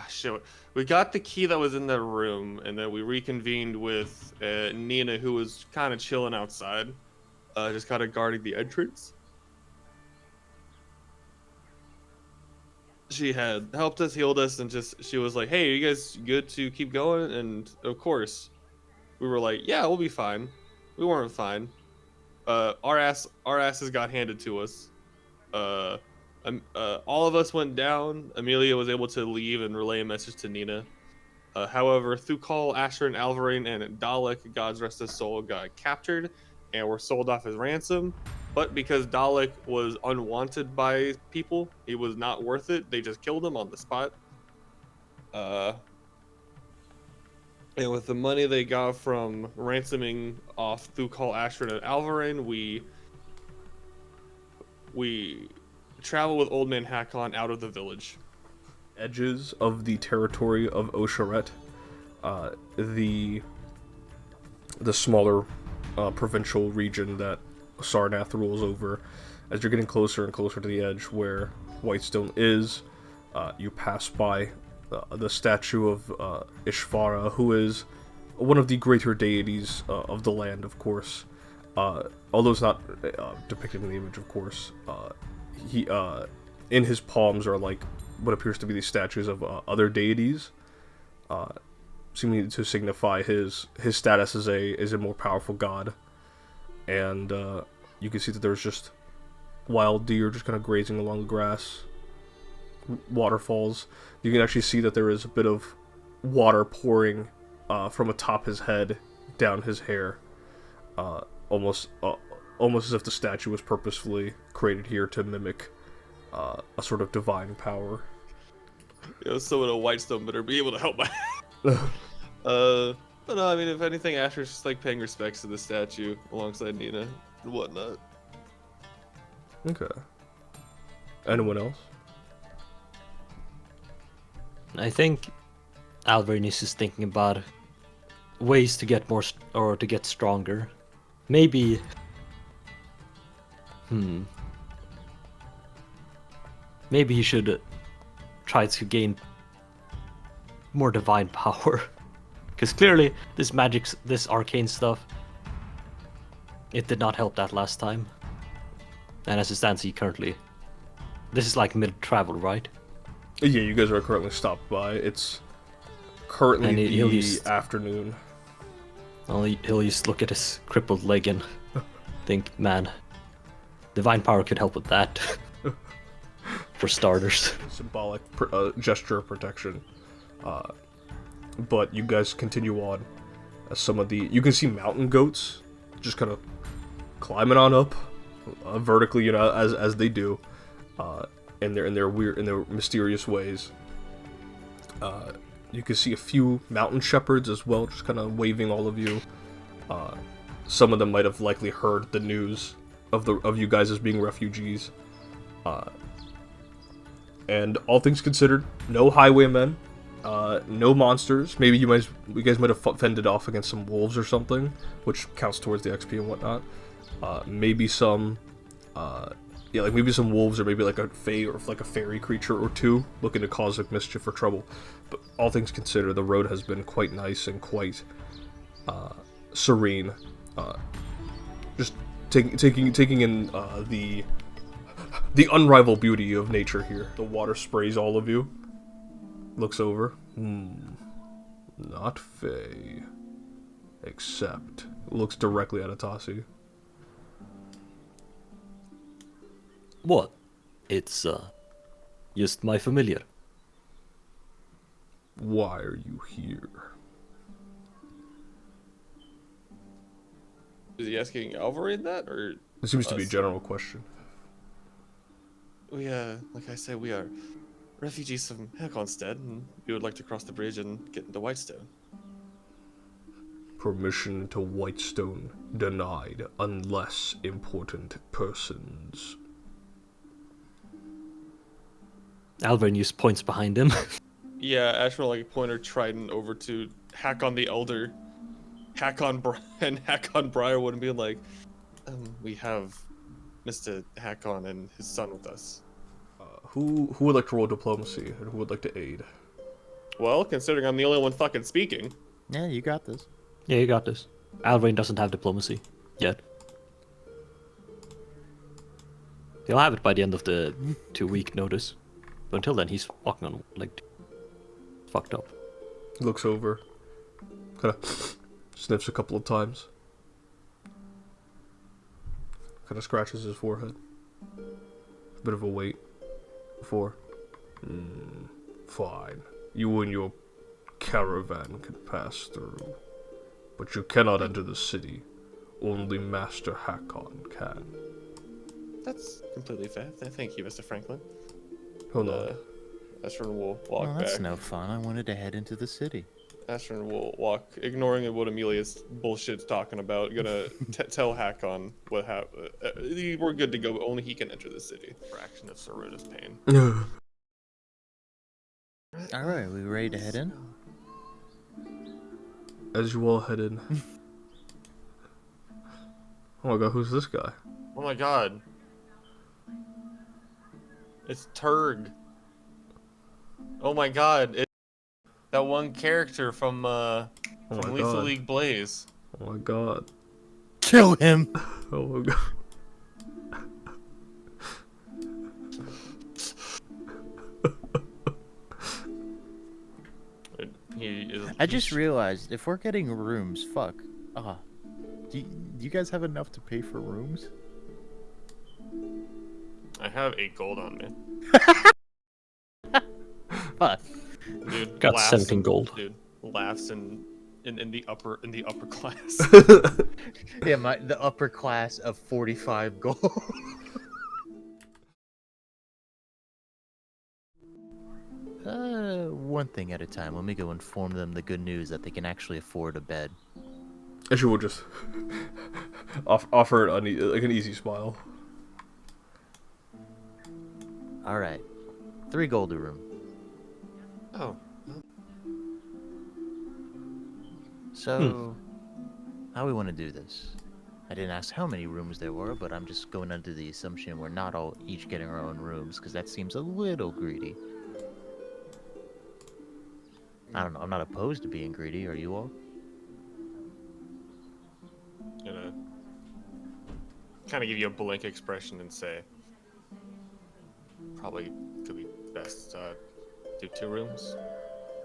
shit. We got the key that was in the room, and then we reconvened with Nina, who was kind of chilling outside, just kind of guarding the entrance. She had helped us, healed us, and just she was like, "Hey, are you guys good to keep going?" And of course, we were like, "Yeah, we'll be fine." We weren't fine. Our asses got handed to us. Uh, all of us went down. Amelia was able to leave and relay a message to Nina. However, Thukal, Asher, and Alvarine and Dalek, God's rest his soul, got captured and were sold off as ransom. But because Dalek was unwanted by people, he was not worth it. They just killed him on the spot. Uh, and with the money they got from ransoming off Thukal, Asher, and Alvarine, we travel with Old Man Hakon out of the village. Edges of the territory of Osharet, the smaller provincial region that Sarnath rules over. As you're getting closer and closer to the edge where Whitestone is, you pass by the statue of Ishvara, who is one of the greater deities of the land, of course. Although it's not depicted in the image, of course. He in his palms are like what appears to be the statues of other deities, seeming to signify his status as a more powerful god. And you can see that there's just wild deer just kind of grazing along the grass, waterfalls. You can actually see that there is a bit of water pouring from atop his head down his hair, almost as if the statue was purposefully created here to mimic a sort of divine power. Someone at Whitestone better be able to help my. But no, I mean, if anything, Asher's just like paying respects to the statue alongside Nina and whatnot. Okay. Anyone else? I think Alvarin is just thinking about ways to get more or to get stronger. Maybe. Maybe he should try to gain more divine power. Because clearly, this arcane stuff, it did not help that last time. And as it stands, this is like mid-travel, right? Yeah, you guys are currently stopped by. It's currently the afternoon. He'll just look at his crippled leg and think, man, divine power could help with that. For starters. Symbolic gesture of protection. But you guys continue on. You can see mountain goats just kind of climbing on up vertically, as they do, in their mysterious ways. You can see a few mountain shepherds as well, just kind of waving all of you. Some of them might have likely heard the news of you guys as being refugees. And all things considered, no highwaymen, no monsters. Maybe you guys might have fended off against some wolves or something, which counts towards the XP and whatnot. Maybe some wolves, or maybe like a fae or like a fairy creature or two looking to cause like mischief or trouble. But all things considered, the road has been quite nice and quite serene. Just taking in the unrivaled beauty of nature here. The water sprays all of you. Looks over. Not Faye. Except looks directly at Atasi. What? It's just my familiar. Why are you here? Is he asking Alvarine that, or? It seems to be a general question. We like I said, we are refugees from Hakonstead, and we would like to cross the bridge and get into Whitestone. Permission to Whitestone denied unless important persons. Alvarin just points behind him. Yeah, Ash will like point her trident over to Hakon the Elder, and Hakon Briarwood, and be like, we have Mr. Hakon and his son with us. Who would like to roll diplomacy, and who would like to aid? Well, considering I'm the only one fucking speaking. Yeah, you got this. Yeah, you got this. Alvain doesn't have diplomacy yet. He'll have it by the end of the 2-week notice. But until then, he's walking on like fucked up. He looks over, kind of sniffs a couple of times, kind of scratches his forehead. A bit of a wait before. Fine. You and your caravan can pass through, but you cannot enter the city. Only Master Hakon can. That's completely fair. Thank you, Mr. Franklin. Hold on. Astron will walk Well, that's back. no fun. I wanted to head into the city. Astron will walk, ignoring what Amelia's bullshit's talking about. Gonna tell Hakon what happened. We're good to go, but only he can enter the city. Fraction of Sarota's pain. All right, we ready to head in? As you all head in. Oh my god, who's this guy? Oh my god. It's Turg. Oh my god. It's that one character from my Lethal God. League Blaze. Oh my god. Kill him! Oh my god. He is, I just realized, if we're getting rooms, fuck. Do you guys have enough to pay for rooms? I have 8 gold on me. Fuck. Dude, Got laughs 17 in- gold. Dude, laughs in the upper class. Yeah, the upper class of 45 gold. One thing at a time. Let me go inform them the good news that they can actually afford a bed. As you will just offer it like an easy smile. All right, 3 gold a room. Oh. So, how we want to do this? I didn't ask how many rooms there were, but I'm just going under the assumption we're not all each getting our own rooms, because that seems a little greedy. I don't know, I'm not opposed to being greedy, are you all? Gonna kind of give you a blank expression and say, probably could be best do 2 rooms.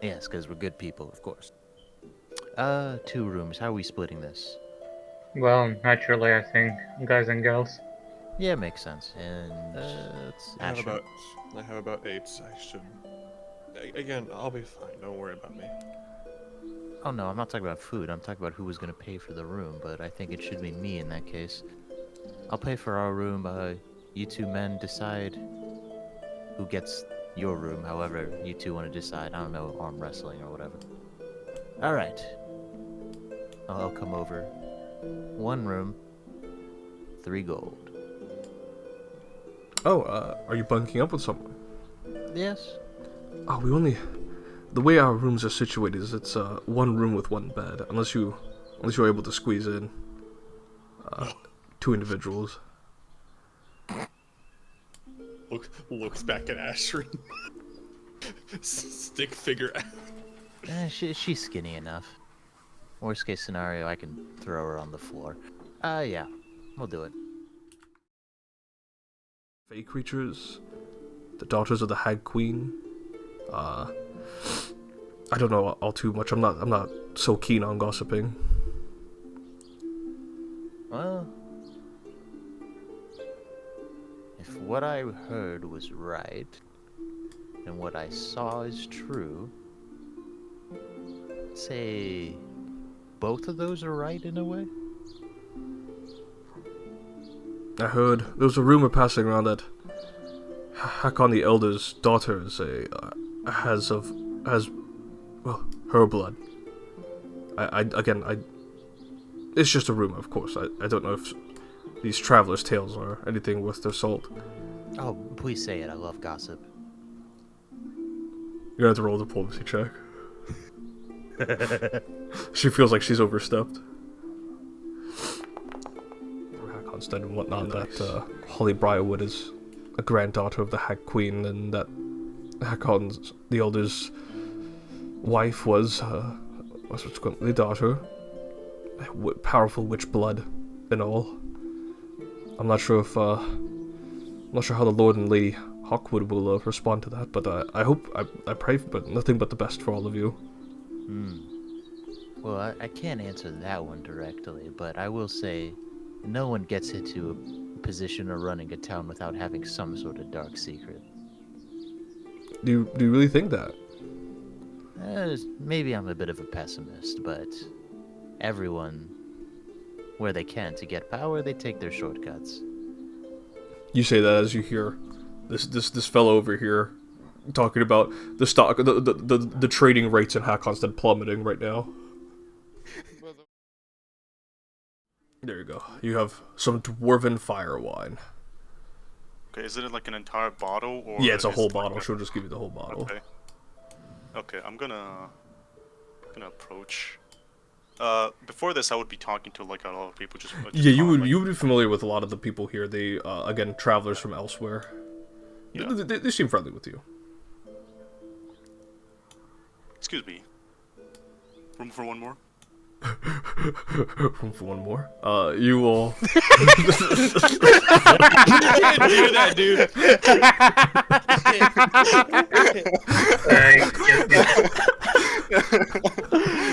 Yes, because we're good people, of course. 2 rooms, how are we splitting this? Well, naturally, I think guys and girls. Yeah, makes sense. And I have Asher. about 8. I should. Again, I'll be fine. Don't worry about me. Oh no, I'm not talking about food. I'm talking about who was gonna pay for the room, but I think it should be me in that case. I'll pay for our room. You 2 men decide who gets your room. However, you 2 want to decide. I don't know, arm wrestling or whatever. All right. I'll come over. 1 room, 3 gold. Oh, are you bunking up with someone? Yes. Oh, the way our rooms are situated is it's 1 room with 1 bed, unless you're able to squeeze in 2 individuals. Looks back at Ashrin. Stick figure. She's skinny enough. Worst case scenario, I can throw her on the floor. Yeah, we'll do it. Fey creatures, the daughters of the Hag Queen. I don't know all too much. I'm not so keen on gossiping. Well, if what I heard was right, and what I saw is true, say both of those are right in a way? I heard there was a rumor passing around that Hakon the Elder's daughter is has her blood. It's just a rumor, of course. I don't know if these travelers' tales are anything worth their salt. Oh, please say it. I love gossip. You're gonna have to roll a diplomacy check. She feels like she's overstepped. Hakon's dead and whatnot. Nice. That Holly Briarwood is a granddaughter of the Hag Queen, and that Hakon's the Elder's wife was, subsequently daughter. Powerful witch blood and all. I'm not sure if, I'm not sure how the Lord and Lady Hawkwood will respond to that, but I pray, but nothing but the best for all of you. Well, I can't answer that one directly, but I will say no one gets into a position of running a town without having some sort of dark secret. Do you really think that? Maybe I'm a bit of a pessimist, but everyone, where they can to get power, they take their shortcuts. You say that as you hear this fellow over here talking about the stock, the trading rates in Hakonstead plummeting right now. There you go. You have some dwarven fire wine. Okay, is it like an entire bottle, or Yeah, it's a is whole it like bottle. She'll just give you the whole bottle. Okay. Okay, I'm gonna approach. Before this, I would be talking to like a lot of people. Just Yeah, you calm, would you would be familiar with a lot of the people here. They again, travelers from elsewhere. Yeah. They seem friendly with you. Excuse me. Room for one more. Room for one more. You will. You can't do that, dude.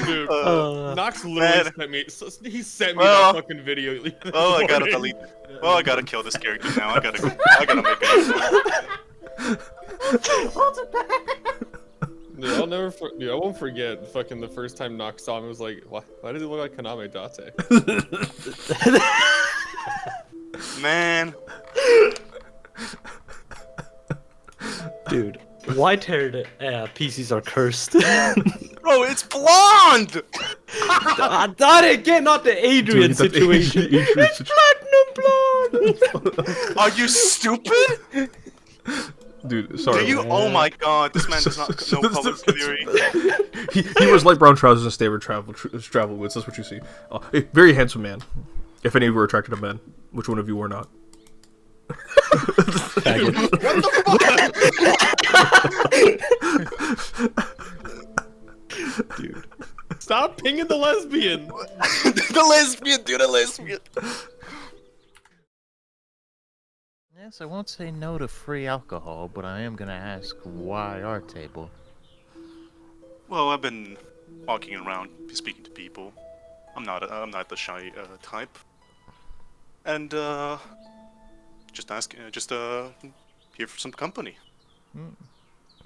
Dude, Nox literally sent me. He sent me that fucking video. Oh, I gotta delete. Well, I gotta kill this character now. I gotta make it. Dude, I'll never. Dude, I won't forget. Fucking the first time Nox saw him, was like, why does he look like Kaname Date? Man. Dude, white-haired PCs are cursed. Bro, it's blonde! Not again, not the Adrian Dude, that situation. Adrian It's platinum blonde! Are you stupid? Dude, sorry. Do you? Oh my god, this man does not know color theory. He wears light brown trousers and standard travel boots. That's what you see. A very handsome man. If any of you were attracted to men, which one of you were not? Dude, stop pinging the lesbian. The lesbian, dude, a lesbian. Yes, I won't say no to free alcohol, but I am gonna ask why our table. Well, I've been walking around, speaking to people. I'm not the shy type. And just here for some company.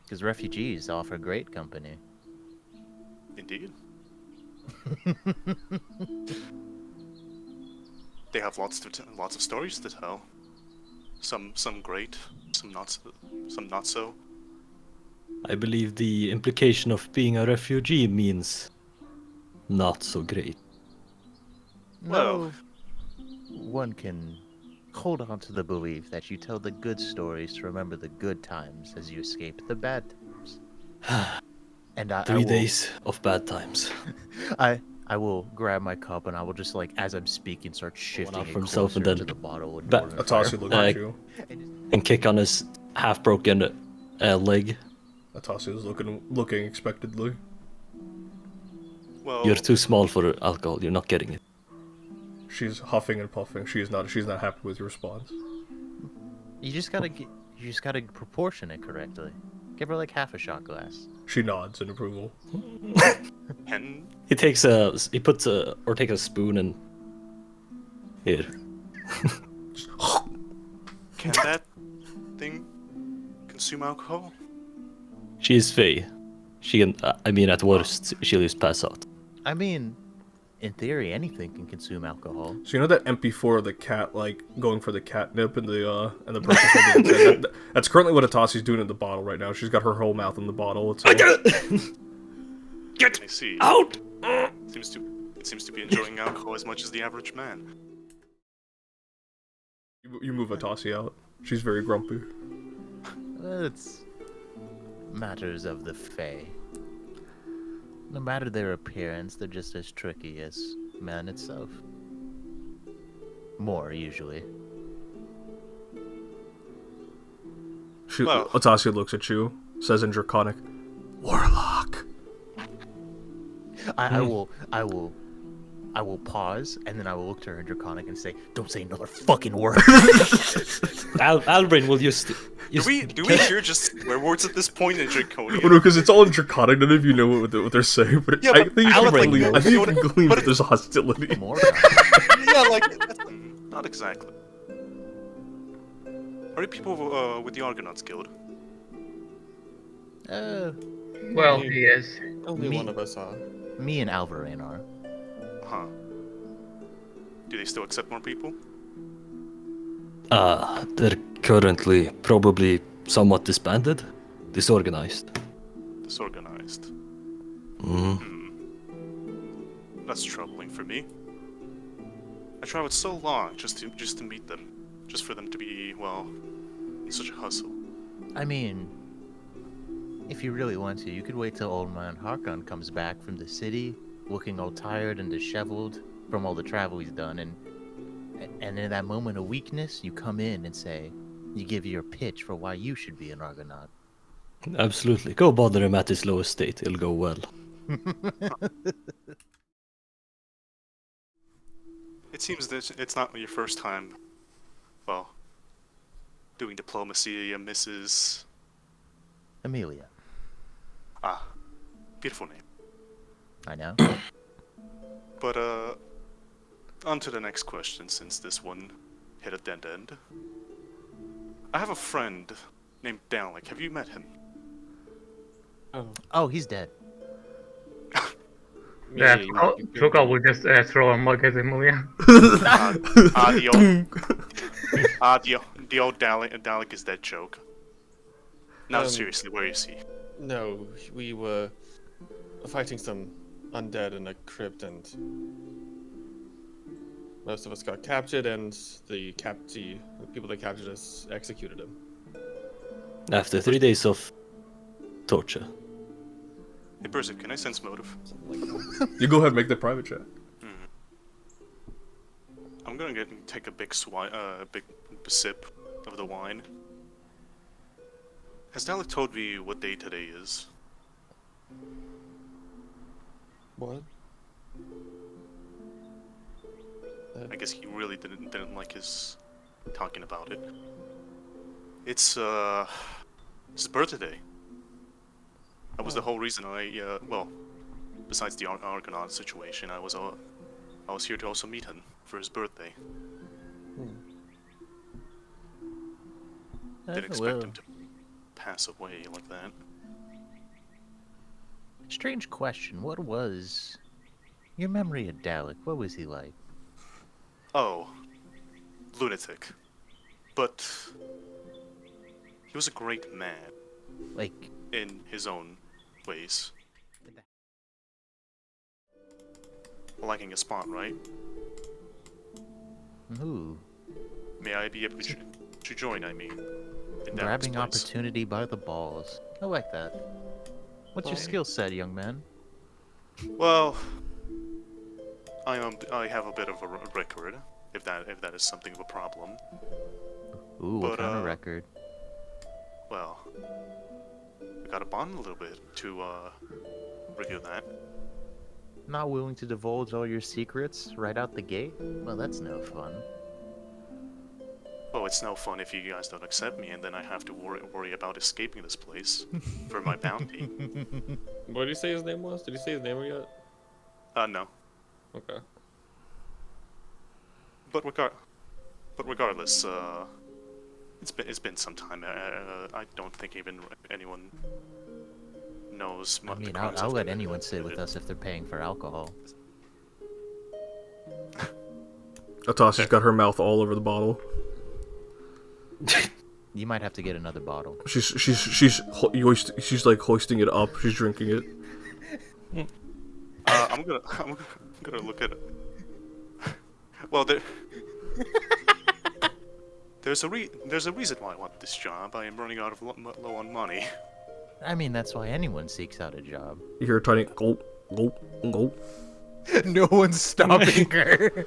Because refugees offer great company. Indeed. They have lots of stories to tell. Some great, some not so. I believe the implication of being a refugee means not so great. Well, one can hold on to the belief that you tell the good stories to remember the good times as you escape the bad times. And I 3 will, days of bad times. I will grab my cup and I will just like as I'm speaking start shifting up it for himself closer and then to the bottle. And back- pouring it Atasi fire. looks at you. And kick on his half-broken leg. Atasi is looking expectantly. well, You're too small for alcohol. You're not getting it. She's huffing and puffing. She's not happy with your response. You just gotta proportion it correctly. Give her like half a shot glass. She nods in approval. Hen. He takes takes a spoon and here. Can that thing consume alcohol? She is Faye. She can. I mean, at worst, she'll just pass out. I mean, in theory, anything can consume alcohol. So you know that MP4 of the cat, like going for the catnip and the person that's currently what Atasi's doing in the bottle right now. She's got her whole mouth in the bottle. It's I see. Out! It seems to be enjoying alcohol as much as the average man. You move Atasi out. She's very grumpy. It's matters of the Fae. No matter their appearance, they're just as tricky as man itself. More, usually. Well. Atasia looks at you, says in Draconic, Warlock. I will pause, and then I will look to her in Draconic and say, "Don't say another fucking word." Albrain will just. Do we hear just swear words at this point in Draconian? Well, no, because it's all in Draconic. None of you know what they're saying, but Yeah, I but think Albrain you knows. can glean But that there's hostility. More. Yeah, like not exactly. Are you people with the Argonauts Guild? Well, he is. Only Me- one of us are. Me and Alvarain are. Huh. Do they still accept more people? They're currently probably somewhat disbanded, disorganized. Disorganized. Mm. That's troubling for me. I traveled so long just to meet them, just for them to be, well, in such a hustle. I mean, if you really want to, you could wait till old man Harkon comes back from the city, looking all tired and disheveled from all the travel he's done, and in that moment of weakness, you come in and say, you give your pitch for why you should be an Argonaut. Absolutely. Go bother him at his lowest state. It'll go well. It seems that it's not your first time, well, doing diplomacy, Mrs. Amelia. Ah, beautiful name. I know. But, on to the next question, since this one hit a dead end. I have a friend named Dalek. Have you met him? Oh, he's dead. Yeah, you- Truka will just throw a mug at Emilia. The old Dalek is dead joke. Now seriously, where is he? No, we were fighting some undead in a crypt, and most of us got captured, and the people that captured us executed him. After 3 days of torture. Hey, Berserk, can I sense motive? You go ahead and make the private chat. I'm gonna take a big sip of the wine. Has Dalek told me what day today is? What? I guess he really didn't like his talking about it. It's his birthday. That was the whole reason well, besides the Argonaut situation, I was here to also meet him for his birthday. Didn't expect him to pass away like that. Strange question. What was your memory of Dalek? What was he like? Oh, lunatic. But he was a great man Like, in his own ways. Liking a spot, right? ooh, May I be able to join, I mean, in grabbing Dalek's place? opportunity by the balls. I like that. What's your skill set, young man? Well, I have a bit of a record, if that is something of a problem. Ooh, what But, kind of record? Well, we got to bond a little bit to review that. Not willing to divulge all your secrets right out the gate? Well, that's no fun. Oh, it's no fun if you guys don't accept me, and then I have to worry about escaping this place for my bounty. What did you say his name was? Did you say his name yet? No. Okay. But regardless, it's been some time. I don't think even anyone knows. I mean, I'll let anyone sit with us if they're paying for alcohol. Atasi's got her mouth all over the bottle. You might have to get another bottle. She's like hoisting it up. She's drinking it. I'm gonna look at it. Well, there's a reason why I want this job. I am running out of low on money. I mean, that's why anyone seeks out a job. You hear a tiny gulp, gulp, gulp. No one's stopping her.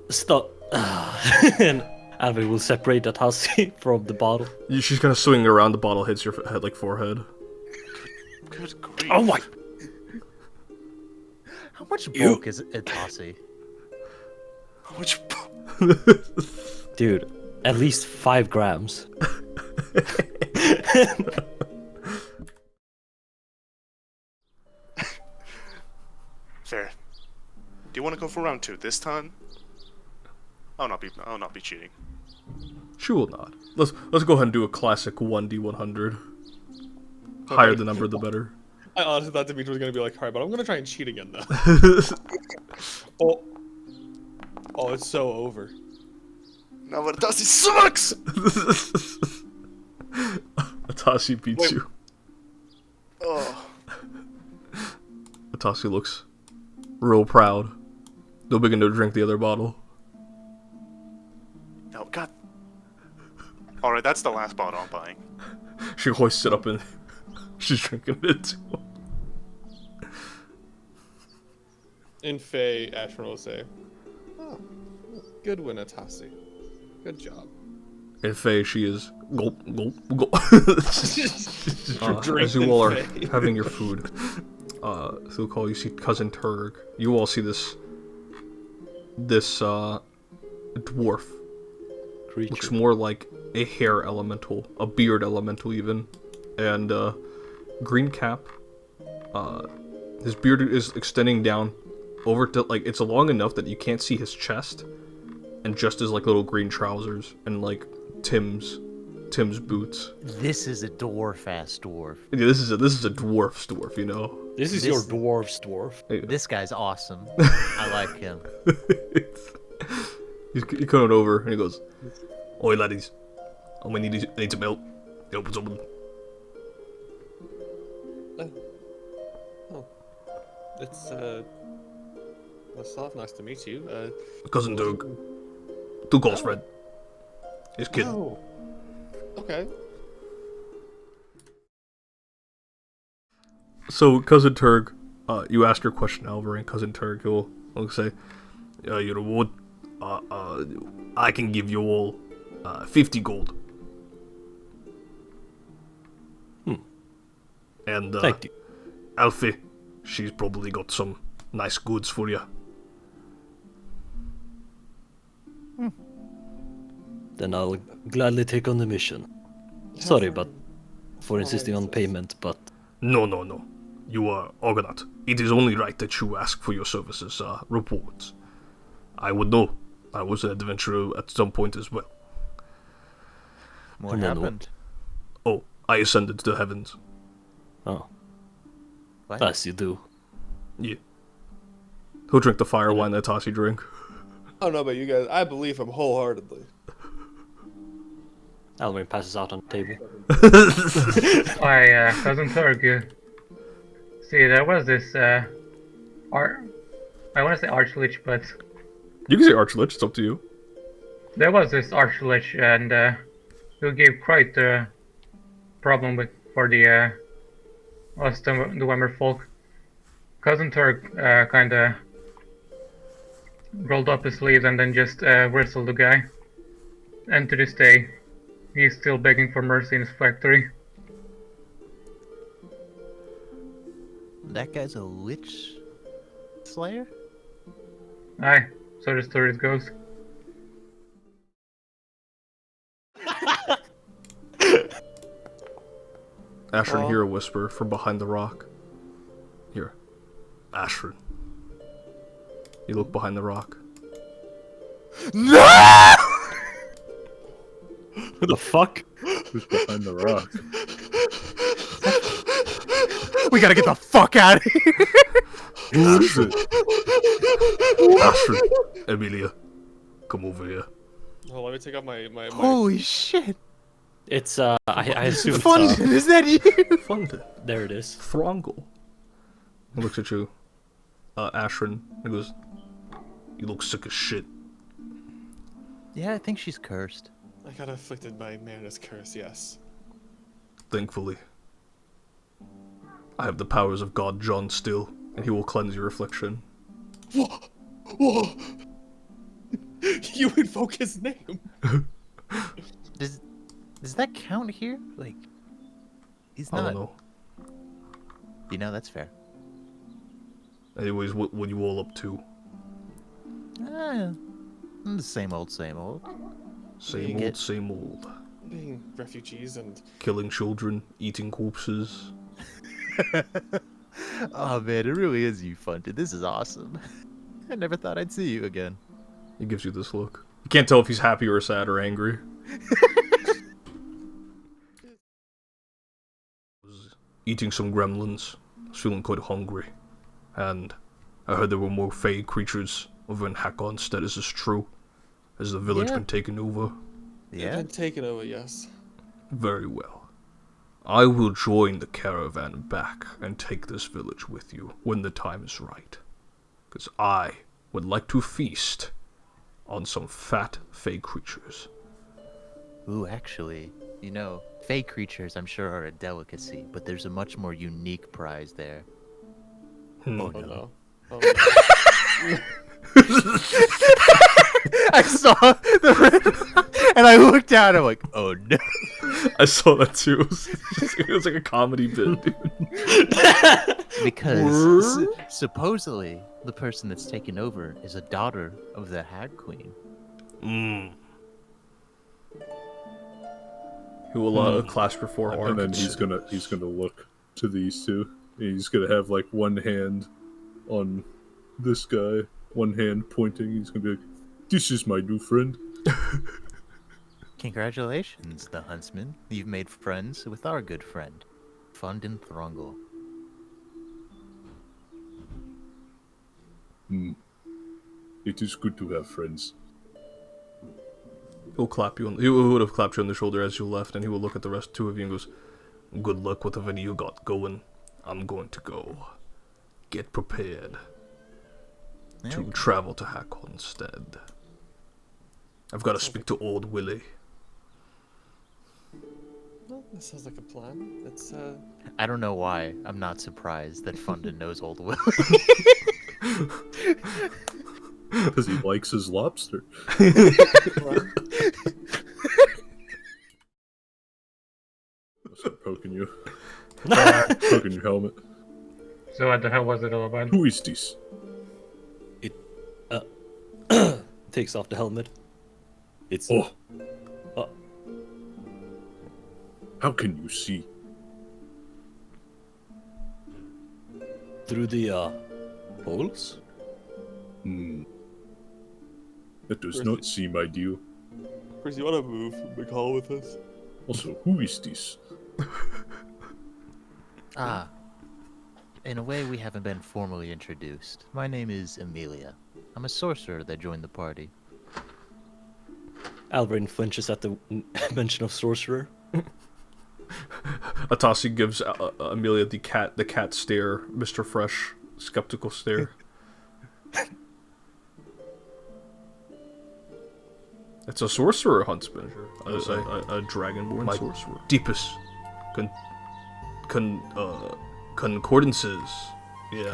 Stop. And Alvin will separate that hussy from the bottle. She's kind of swinging around. The bottle hits your head like forehead. Good grief. Oh my! How much bulk is Itasi? How much? Dude, at least 5 grams. Fair. Do you want to go for round 2 this time? I'll not be cheating. She will not. Let's go ahead and do a classic 1d100. Higher the number, the better. I honestly thought Dimitri was gonna be like, alright, but I'm gonna try and cheat again though. Oh, it's so over. Now what Itasi sucks! Atashi beats Wait. you. Oh. Atashi looks real proud. They'll begin to drink the other bottle. No, God. Alright, that's the last bottle I'm buying. She hoists it up and she's drinking it too. In Faye, Ashran will say, oh, good win, Atasi. Good job. In Faye, she is gulp, gulp, gulp. Drink As you in all are Faye. having your food, through call, you see Cousin Turg. You all see this dwarf. Creature. Looks more like a hair elemental, a beard elemental even, and green cap. His beard is extending down over to, like, it's long enough that you can't see his chest, and just his like little green trousers and like Tim's boots. This is a dwarf-ass dwarf. Yeah, this is a dwarf's dwarf, you know. This is your dwarf's dwarf. This guy's awesome. I like him. He's coming over and he goes, "Oi laddies, we need some help. Help with someone." It's Slav, nice to meet you. Cousin Doug. 2 calls, Fred. His kid. Oh. Okay. So, Cousin Turg, you asked your question, Alvar, and Cousin Turg will say, "Your reward, I can give you all 50 gold." And Thank you. Alfie, she's probably got some nice goods for you. Then I'll gladly take on the mission. Sorry, but for insisting on payment, but No. You are Argonaut. It is only right that you ask for your services, rewards. I would know. I was an adventurer at some point as well. What And then happened? Oh, I ascended to the heavens. oh, What? as you do. Yeah. He'll drink the fire wine that Tassi drank. I don't know about you guys. I believe him wholeheartedly. Alvarin passes out on the table. Cousin Torg, see, there was this, I want to say Archlich, but You can say Archlich, it's up to you. there was this Archlich, and who gave quite a problem for the us, the Wemmer folk. Cousin Turk kind of rolled up his sleeves and then just wrestled the guy. And to this day, he's still begging for mercy in his factory. That guy's a lich slayer? Aye, so the story goes. Ashrin, hear a whisper from behind the rock. Here. Ashrin. You look behind the rock. No! Who the fuck? Who's behind the rock? We gotta get the fuck out of here! Ashrin. Ashrin. Emilia. Come over here. Oh, let me take off my Holy shit! It's I assume it's, Fundin, is that you? Fundin. there it is. Throngle. He looks at you. Ashrin. He goes, "You look sick as shit." Yeah, I think she's cursed. I got afflicted by Marinus curse, yes. Thankfully. I have the powers of God John still, and he will cleanse your affliction. Whoa! You invoke his name. Does that count here? Like, he's I not. don't know. You know, that's fair. Anyways, what you all up to? The same old, same old. Same old. Being refugees and Killing children, eating corpses. Oh man, it really is you, Funded. This is awesome. I never thought I'd see you again. He gives you this look. You can't tell if he's happy or sad or angry. Was eating some gremlins. I was feeling quite hungry. And I heard there were more fey creatures over in Hackonstead. Is this true? Has the village been taken over? they've been taken over, yes. Very well. I will join the caravan back and take this village with you when the time is right. Because I would like to feast on some fat fey creatures. Ooh, actually, you know, fey creatures I'm sure are a delicacy, but there's a much more unique prize there. Oh Oh no. no. Oh, no. I saw the and I looked down. I'm like, oh no. I saw that too. It was like a comedy bit, dude. Because supposedly the person that's taken over is a daughter of the Hag Queen. He will clasp her four And arms. then he's gonna look to these two. And he's gonna have like one hand on this guy, one hand pointing. He's gonna be like, "This is my new friend." Congratulations, the huntsman. You've made friends with our good friend, Fundin Thrungle. It is good to have friends. He'll clap you on. He would have clapped you on the shoulder as you left, and he will look at the rest two of you and goes, "Good luck with whatever you got going. I'm going to go. Get prepared to travel to Hackonstead. I've got to speak to old Willie." Well, that sounds like a plan. It's I don't know why I'm not surprised that Fundin knows Old Willie. Because he likes his lobster. I'll start poking you. Poking your helmet. So what the hell was it all about? Who is this? Takes off the helmet. It's Oh. How can you see? through the holes. That does not seem ideal. Chris, you wanna move McCall with us? Also, who is this? In a way we haven't been formally introduced. My name is Amelia. I'm a sorcerer that joined the party. Alvarin flinches at the mention of sorcerer. Atasi gives Amelia the cat stare, Mr. Fresh, skeptical stare. It's a sorcerer huntsman, a dragonborn sorcerer. Deepest concordances. Yeah.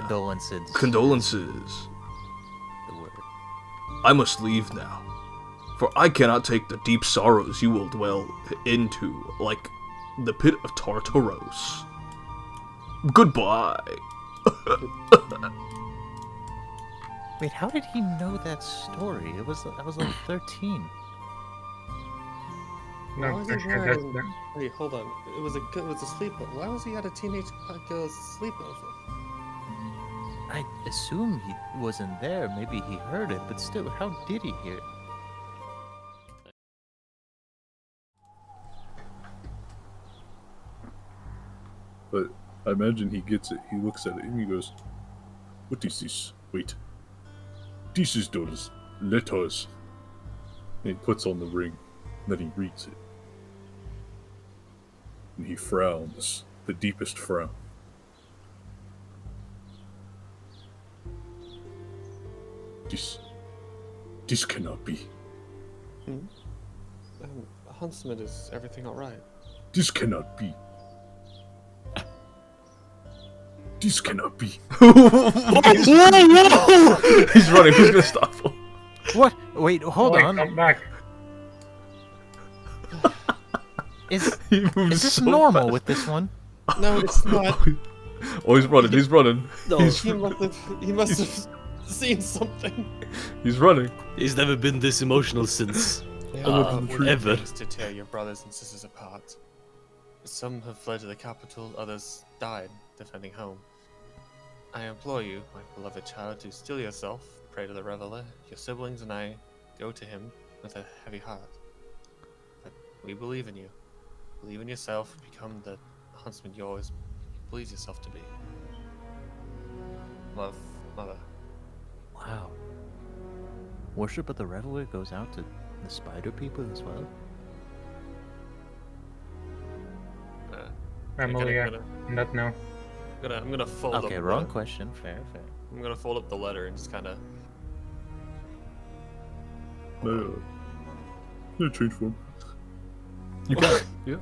Condolences. The word. I must leave now, for I cannot take the deep sorrows you will dwell into, like the pit of Tartaros. Goodbye. Wait, how did he know that story? I was like 13. No, Why was he actually, wearing... that's Wait, hold on. It was a sleepover. Why was he at a teenage girl's sleepover? I assume he wasn't there. Maybe he heard it, but still, how did he hear it? But I imagine he gets it. He looks at it and he goes, "What is this? Wait. This is those letters." And he puts on the ring. And then he reads it. And he frowns. The deepest frown. This cannot be. Huntsman, is everything alright? This cannot be. This cannot be. He's running. Who's gonna stop him? What? Wait, hold on. Come back. Is He moves this so normal fast. with this one? No, it's not. Oh, he's running. He's running. No, He must have seen something. He's running. he's never been this emotional since ever. To tear your brothers and sisters apart. Some have fled to the capital, others died defending home. I implore you, my beloved child, to still yourself, pray to the reveler. Your siblings and I go to him with a heavy heart. But we believe in you. Believe in yourself, become the huntsman you always believe yourself to be. Love, Mother. Wow. Worship of the Reveler goes out to the spider people as well? Family, not now. I'm gonna fold up. Okay, wrong question. Fair. I'm gonna fold up the letter and just kind of. No, change form. You got it. Yeah.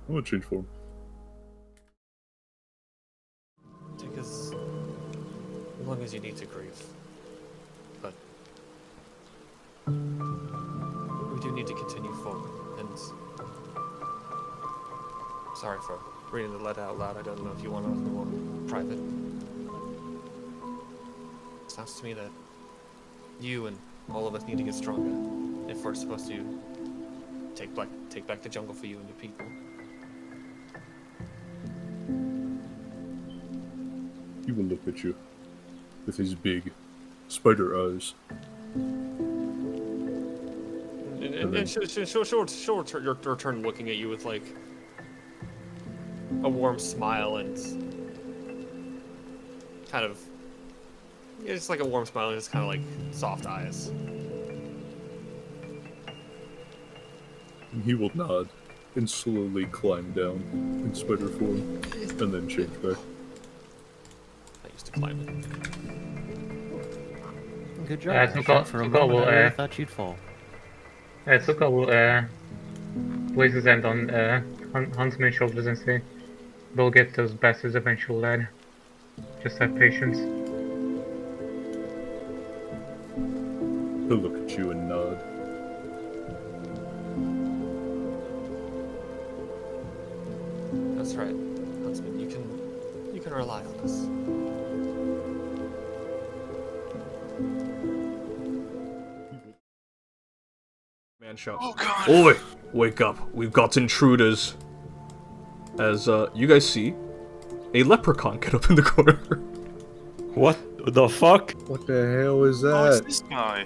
I'm gonna change form. Take as long as you need to grieve, but we do need to continue forward. And sorry for reading the letter out loud. I don't know if you want to be more private. It sounds to me that you and all of us need to get stronger if we're supposed to take back the jungle for you and your people. He will look at you with his big spider eyes. And she'll return looking at you with like a warm smile and kind of, yeah, just like a warm smile and just kind of like soft eyes. And he will nod and slowly climb down in spider form and then change back. I used to climb it. Good job. For a Zuko moment, will, I really thought you'd fall. Zuko will place his hand on Huntsman's shoulders and say, "We'll get those bastards eventually, lad. Just have patience." He'll look at you and nod. That's right, Huntsman. You can rely on us. Man shouts. Oh god! Oi! Wake up. We've got intruders. As, you guys see a leprechaun get up in the corner. What the fuck? What the hell is Oh, it's that? this guy.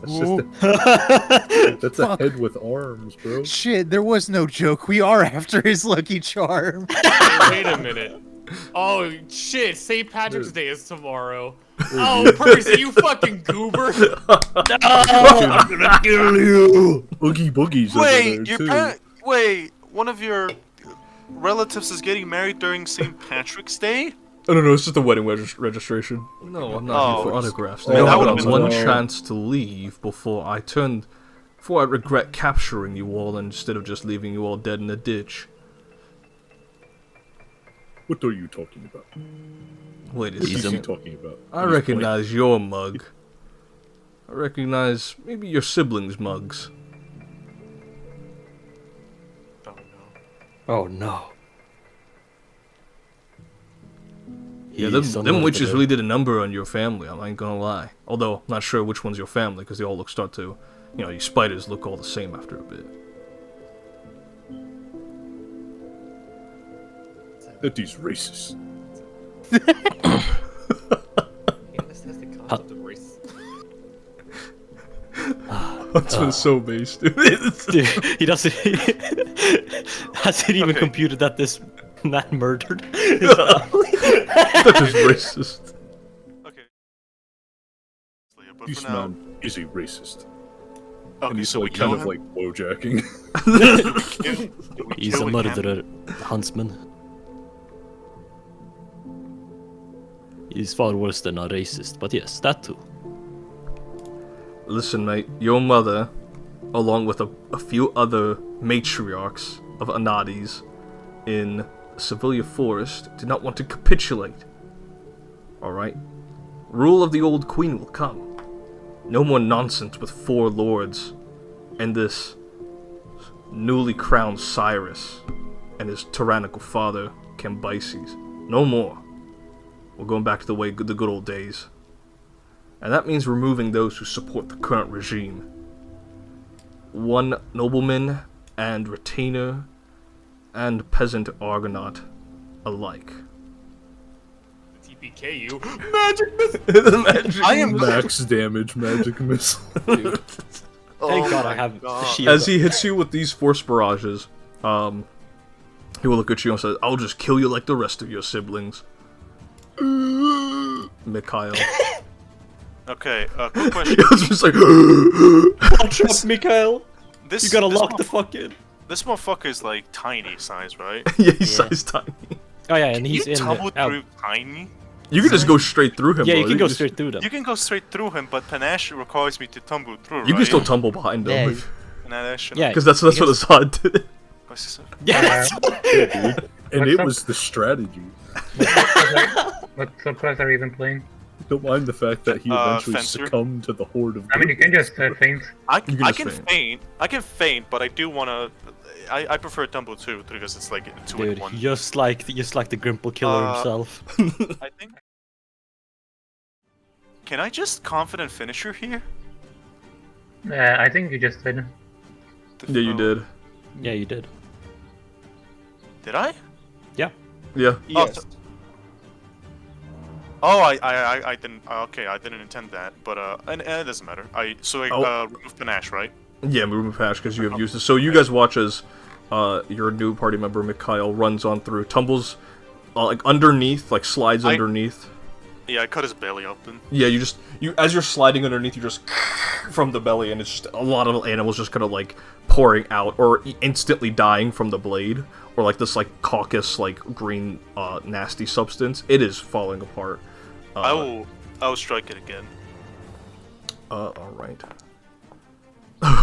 That's just that's a head with arms, bro. Shit, there was no joke. We are after his lucky charm. Wait a minute. Oh shit! St. Patrick's Day is tomorrow. Oh, Percy, you fucking goober! I'm gonna kill you! Oogie Boogie's Wait, over your there too. wait, one of your relatives is getting married during St. Patrick's Day? Oh, no, it's just a wedding registration. No, I'm not here for Oh. autographs. Oh, I that got would've been one fun. chance to leave before I regret capturing you all instead of just leaving you all dead in a ditch. What are you talking about? Wait a What is he second. talking about? I recognize your mug. I recognize maybe your siblings' mugs. Oh no. Oh no. Yeah, He's them witches unmurdered. really did a number on your family, I ain't gonna lie. Although, I'm not sure which one's your family, because they all start to, you know, you spiders look all the same after a bit. That is racist. He understands the concept of race. That's been so based, dude. Dude, he doesn't. Hasn't even Okay. computed that this man murdered his family. That is racist. Okay. But This for now, man is a racist. And okay, he's so we like kill kind of him. like blowjacking. He's a murderer, huntsman. He's far worse than a racist, but yes, that too. Listen, mate, your mother, along with a few other matriarchs of Anades in Sevilla Forest, did not want to capitulate. Alright? Rule of the old queen will come. No more nonsense with 4 lords and this newly crowned Cyrus and his tyrannical father Cambyses. No more. We're going back to the good old days. And that means removing those who support the current regime. One nobleman and retainer and peasant Argonaut alike. TPK you. Magic missile! The magic I am Max damage magic missile. dude. Thank God I have the shield. As he hits you with these force barrages, he will look at you and say, I'll just kill you like the rest of your siblings. Mikhail. Okay, quick question. It's just like, Watch up, Mikhail. This, You gotta this lock mo- the fuck in. This motherfucker is like tiny size, right? yeah, he's size tiny. Oh yeah, and he's you in tumble the... through tiny? You can just go straight through him. Yeah, bro. you can go just- straight through them. You can go straight through him, but panache requires me to tumble through, You right? can still tumble behind Yeah, him. Panache, Yeah. Because that's what Assad did. what's this? Yes. And What's it up? was the strategy. What subclass are you even playing? Don't mind the fact that he eventually Fencer. succumbed to the horde of. I mean, you can just feint. I can I just can feint. feint. I can feint, but I do wanna. I prefer tumble too because it's like 2 in Dude, 1. just like the Grimple killer himself. I think. Can I just confident finisher here? I think you just did. Yeah, you did. Yeah, you did. Did I? Yeah. Yes. Oh, I didn't. Okay, I didn't intend that, but and it doesn't matter. Remove panache, right? Yeah, move patch because you have used it. So you guys watch as your new party member Mikhail runs on through, tumbles like underneath, like slides underneath. Yeah, I cut his belly open. Yeah, you as you're sliding underneath, you just from the belly, and it's just a lot of animals just kind of like pouring out or instantly dying from the blade, or like this like caucus like green nasty substance. It is falling apart. I will strike it again. All right.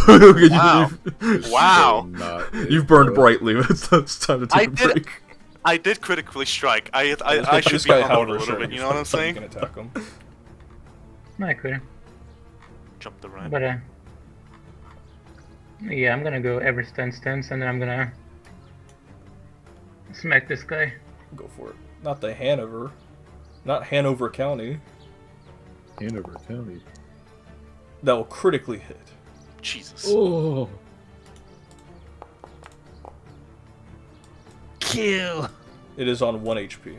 Okay, Wow. Wow. You've burned brightly. It's time to take a break. I did critically strike. I should This be guy, humbled a however, little sure, bit. You know what I'm saying? You can attack him. No, I could. Jump the ramp. But yeah, I'm gonna go ever stance, and then I'm gonna smack this guy. Go for it. Not the Hanover. Not Hanover County. Hanover County. That will critically hit. Jesus. Oh. Kill. It is on 1 HP.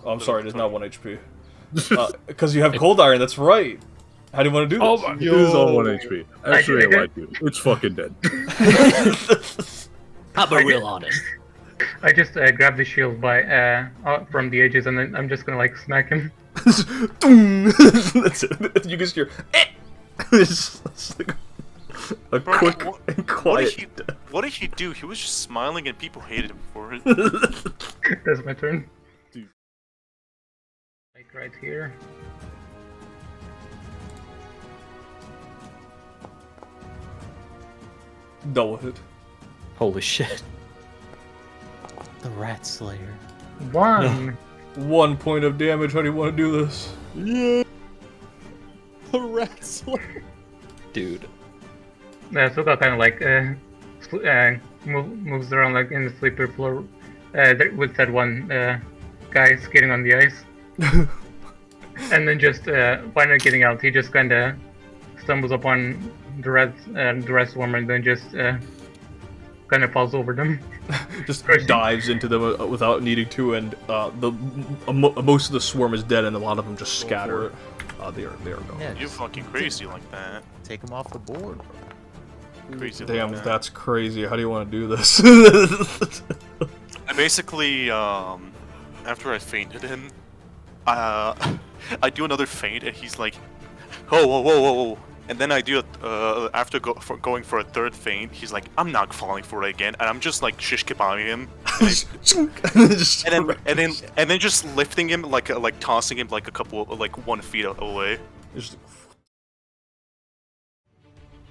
Oh, I'm sorry, it is not 1 HP. Because you have Cold Iron, that's right. How do you want to do this? Oh my It is on 1 HP. Actually, I lied to you. It's fucking dead. I'll be real honest. I just grab the shield by from the edges, and then I'm just gonna like smack him. That's it. You just hear. Eh! It's like a Bro, quick what- and quiet. What did he do? He was just smiling and people hated him for it. That's my turn. Dude. Like right here. Double hit. Holy shit. The Rat Slayer. 1. 1 point of damage. How do you want to do this? Yeah. The wrestler. Dude. Suga kind of like moves around like in the sleeper floor with that one guy skating on the ice. And then just finally getting out, he just kind of stumbles upon the red swarm and then just kind of falls over them. Just Crazy. dives into them without needing to, and most of the swarm is dead, and a lot of them just scatter. They are gone. Yeah, You fucking crazy like that. take him off the board. Crazy Damn, like that. that's crazy. How do you want to do this? I basically, after I fainted him, I do another feint, and he's like, "Oh, whoa, whoa, whoa, whoa!" And then I do it after going for a third feint. He's like, "I'm not falling for it again," and I'm just like shish kebabbing him, Just and then just lifting him like tossing him like a couple like 1 feet away. just-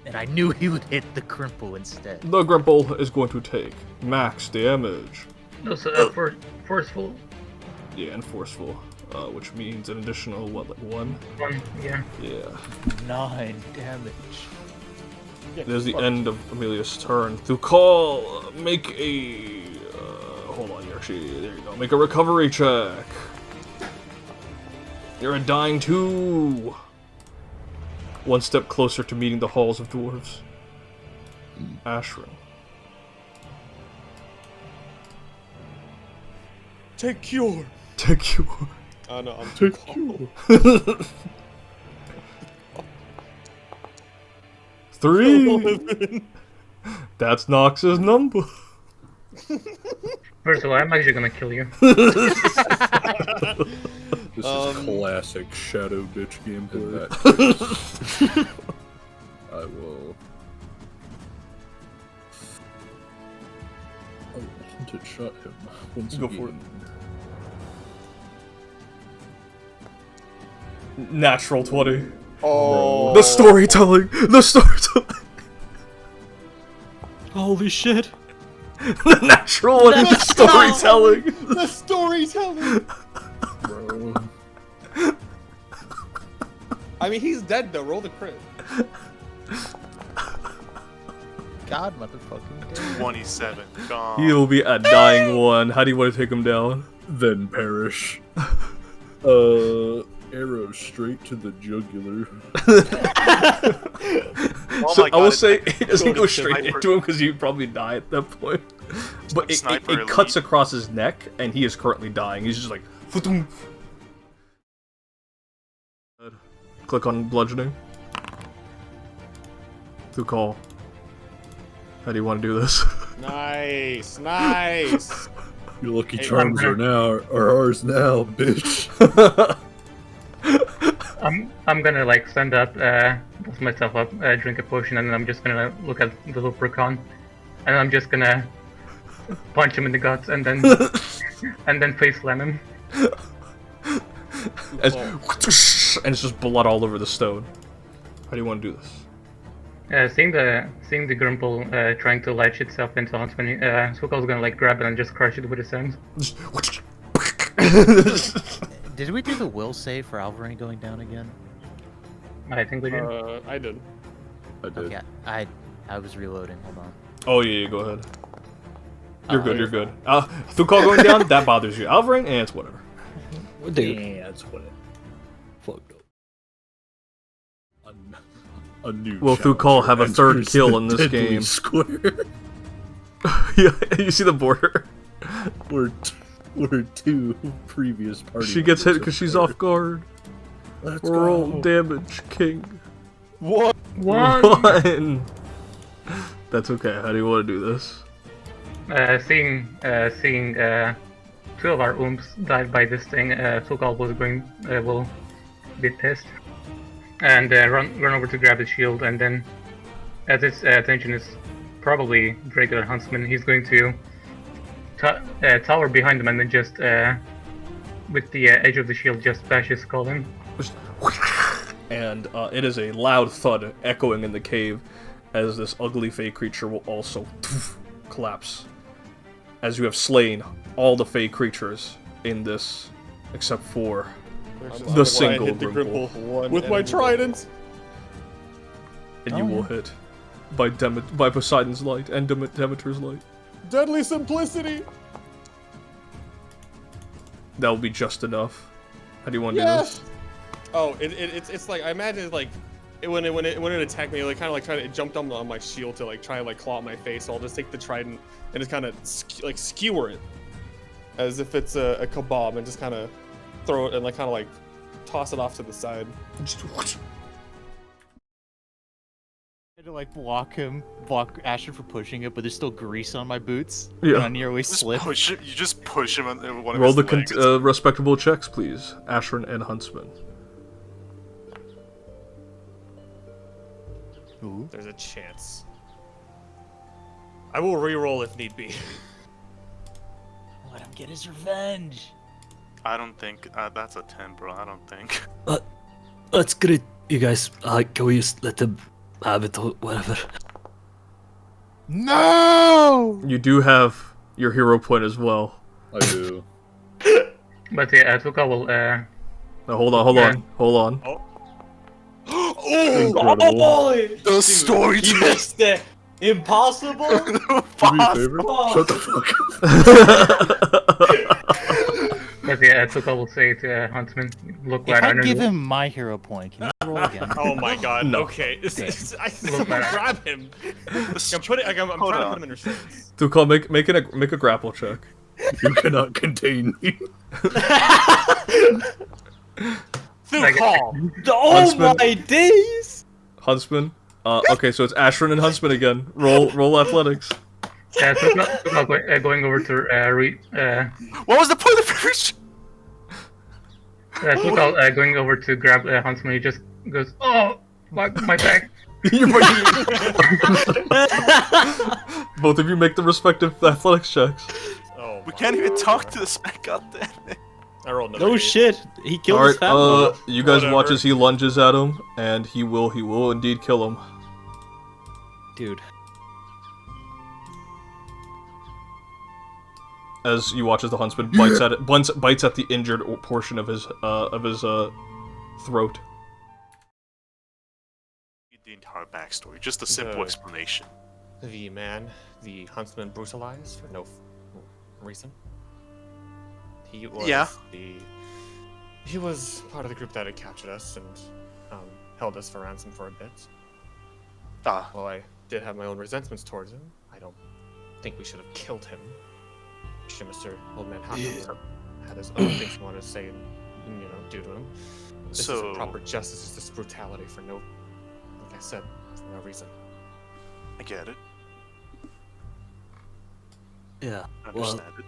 And I knew he would hit the Crimple instead. the Grimple is going to take max damage. Those forceful Yeah, and forceful, which means an additional what, like 1? 1, yeah. Yeah. 9 damage. It is the end of Amelia's turn. To call, make a. Hold on here. actually, there you go. Make a recovery check. You're a dying 2. One step closer to meeting the halls of dwarves. Ashrin. Take cure. Take cure. Oh no, I'm Take cold. 3. That's Nox's number. First of all, I'm actually gonna kill you. This is classic Shadow Bitch gameplay. I will. I want to shot him once Go again. for it. Natural 20. Oh. The storytelling! The storytelling! Holy shit! The natural one is the storytelling! The storytelling. Bro. I mean, he's dead though. Roll the crit. God, motherfucking damn. 27. Gone. He'll be a dying 1. How do you want to take him down? Then perish. Arrow straight to the jugular. Oh So my I will God, say it's it doesn't go a straight sniper. into him because he'd probably die at that point. But it Sniper cuts elite. across his neck, and he is currently dying. He's just like, "Futum." Click on bludgeoning. Through call. How do you want to do this? Nice, nice. Your lucky Hey, charms are ours now, bitch. I'm gonna like stand up, dust myself up, drink a potion, and then I'm just gonna look at the leprechaun, and I'm just gonna punch him in the guts, and then face slam him. and it's just blood all over the stone. How do you want to do this? Seeing the Grumple trying to latch itself into Huntsman, Sukal's gonna like grab it and just crush it with his hands. Did we do the will save for Alvarin going down again? I think we did. I did. I did. Okay, I was reloading. Hold on. Oh yeah, go ahead. You're good, you're good. Thukal going down, that bothers you. Alvarin, it's whatever. Dude. Yeah, that's what it. Fucked up. A new Will challenger Thukal have a third enters kill the in this deadly game? Square. Yeah, you see the border? Where 2 previous parties. She gets hit because she's off guard. Let's Roll go. damage, king. What? One. That's okay. How do you want to do this? Seeing 2 of our ooms died by this thing, Sukal will be pissed and run over to grab his shield, and then as his attention is probably regular huntsman, he's going to tower behind him and then just with the edge of the shield just bash his skull in. And it is a loud thud echoing in the cave as this ugly fey creature will also collapse. As you have slain all the fey creatures in this, except for the single Grimple. With my trident. And you will hit by Poseidon's light and Demeter's light. Deadly simplicity. That will be just enough. How do you want to Yes. do this? Oh, it's like I imagine it's like when it attacked me, like kind of like trying to it jumped on my shield to like try and like claw at my face. So I'll just take the trident and just kind of like skewer it as if it's a kebab and just kind of throw it and like kind of like toss it off to the side. To like block Asher for pushing it, but there's still grease on my boots. Yeah. And I nearly Just slipped. push it. You just push him on one of Roll his the legs. respectable checks, please. Ashrin and Huntsman. Ooh. There's a chance. I will re-roll if need be. Let him get his revenge. I don't think that's a 10, bro. I don't think. Let's get it, you guys. Can we just let them have it or whatever? No! You do have your hero point as well. I do. But yeah, Tuka will Now, hold on. Oh, Incredible. The story. he missed it. Impossible? Do me a favor. Shut the fuck up. But yeah, Tuka will say to Huntsman, look If right I under give the him my hero point, can you roll again? Oh my god. No. Okay. I Look better. grab him. I'm trying to Hold put on. him in restraints. Tukal, make a grapple check. You cannot contain me. Like- Oh Huntsman. my days! Huntsman. Okay, so it's Ashran and Huntsman again. Roll athletics. Tuka going over to What was the point of first? Tuka going over to grab Huntsman. He just goes, oh, my back. Both of you make the respective athletics checks. Oh We my can't even God. talk to this man. God damn it. I rolled another No 8. shit. He killed All his right, family. you guys watch Whatever. as he lunges at him, and he will indeed kill him. Dude. As you watch as the huntsman bites at it, bites at the injured portion of his throat. The entire backstory, just a simple The- explanation. The man, the huntsman, brutalized for no reason. He was Yeah. He was part of the group that had captured us and held us for ransom for a bit. Ah, While I did have my own resentments towards him, I don't think we should have killed him. Sure, Mr. Old Man Hopkins had his own things he wanted to say and do to him. This So- isn't proper justice. It's just brutality for no, like I said, for no reason. I get it. Yeah. I Well, understand it.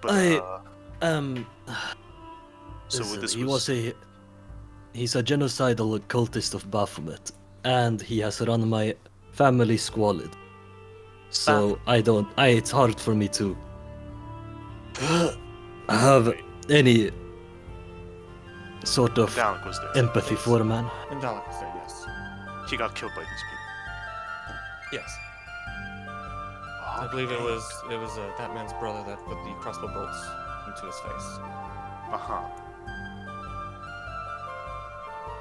But, I- so listen, this he was... he's a genocidal cultist of Baphomet, and he has run my family squalid. So it's hard for me to have any sort of Dalek was there. empathy for a man. And Dalek was there, yes. He got killed by these people. Yes. I believe it was that man's brother that put the crossbow bolts into his face. Uh-huh.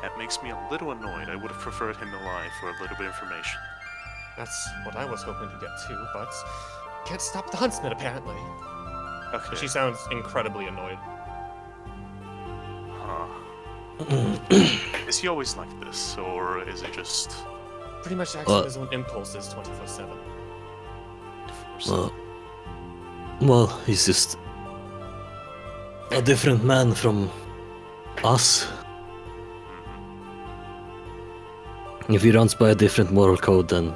That makes me a little annoyed. I would have preferred him alive for a little bit of information. That's what I was hoping to get to, but can't stop the huntsman apparently. Okay. She sounds incredibly annoyed. Huh. Is he always like this, or is it just... Pretty much acts on his own impulses 24/7. Well, he's just a different man from us. If he runs by a different moral code, then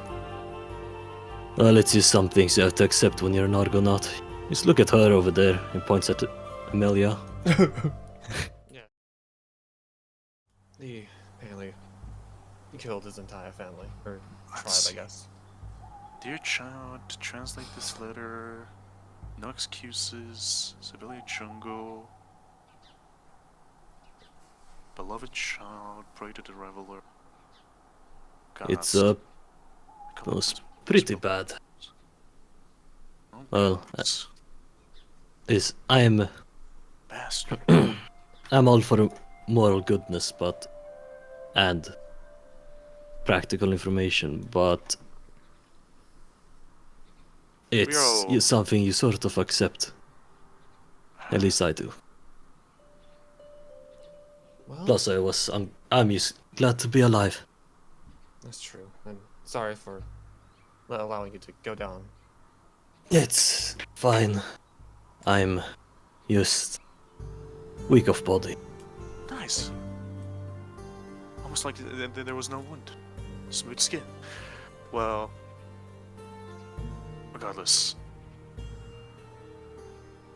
well, it's just some things you have to accept when you're an Argonaut. Just look at her over there. He points at Amelia. He apparently killed his entire family, or tribe, I guess. Dear child, to translate this letter, no excuses, civilian jungle. Beloved child, pray to the reveler. It's Gods, was pretty bad. oh, Well, gods, I'm bastard. I'm all for moral goodness, and practical information, but it's all- something you sort of accept. At least I do. Well, Plus, I'm just glad to be alive. that's true. I'm sorry for not allowing you to go down. It's fine. I'm just weak of body. Nice. Almost like there was no wound. Smooth skin. Well, regardless.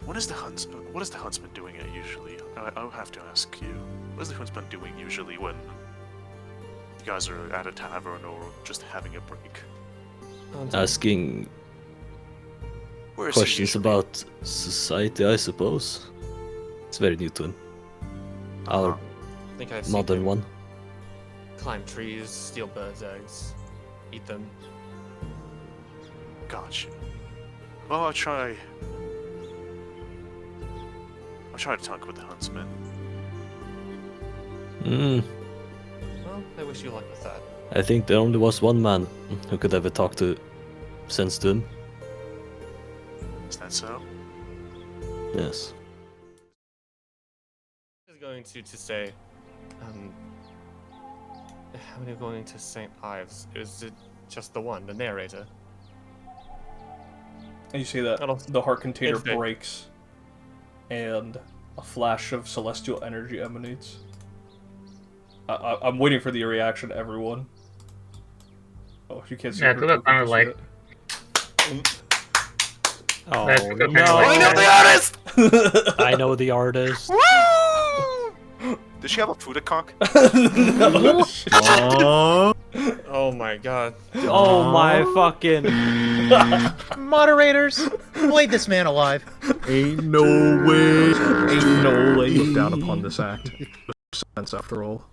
What is the huntsman doing usually? I'll have to ask you. What is the huntsman doing usually when you guys are at a tavern or just having a break? Asking Where is he questions usually? about society, I suppose. It's very new to him. Our I think I've seen modern him one. climb trees, steal birds' eggs, eat them. Gotcha. Well, I'll try to talk with the huntsman. Mm, Well, I wish you luck with that. I think there only was one man who could ever talk to sense to him. Is that so? Yes. Is going to say, how many are going to St. Ives? Is it just the one, the narrator? And you see that That'll- the heart container Okay. breaks, and a flash of celestial energy emanates. I'm waiting for the reaction, everyone. Oh, you can't see Yeah, her to that token kind of just like. yet. Oh That's no! kinda like- I know the artist! I know the artist. Woo! Does she have a Fudacock? No, shit. Oh my god. Oh my fucking! Moderators, blade this man alive. Ain't no way. Ain't no way. Look down upon this act. Sense, after all.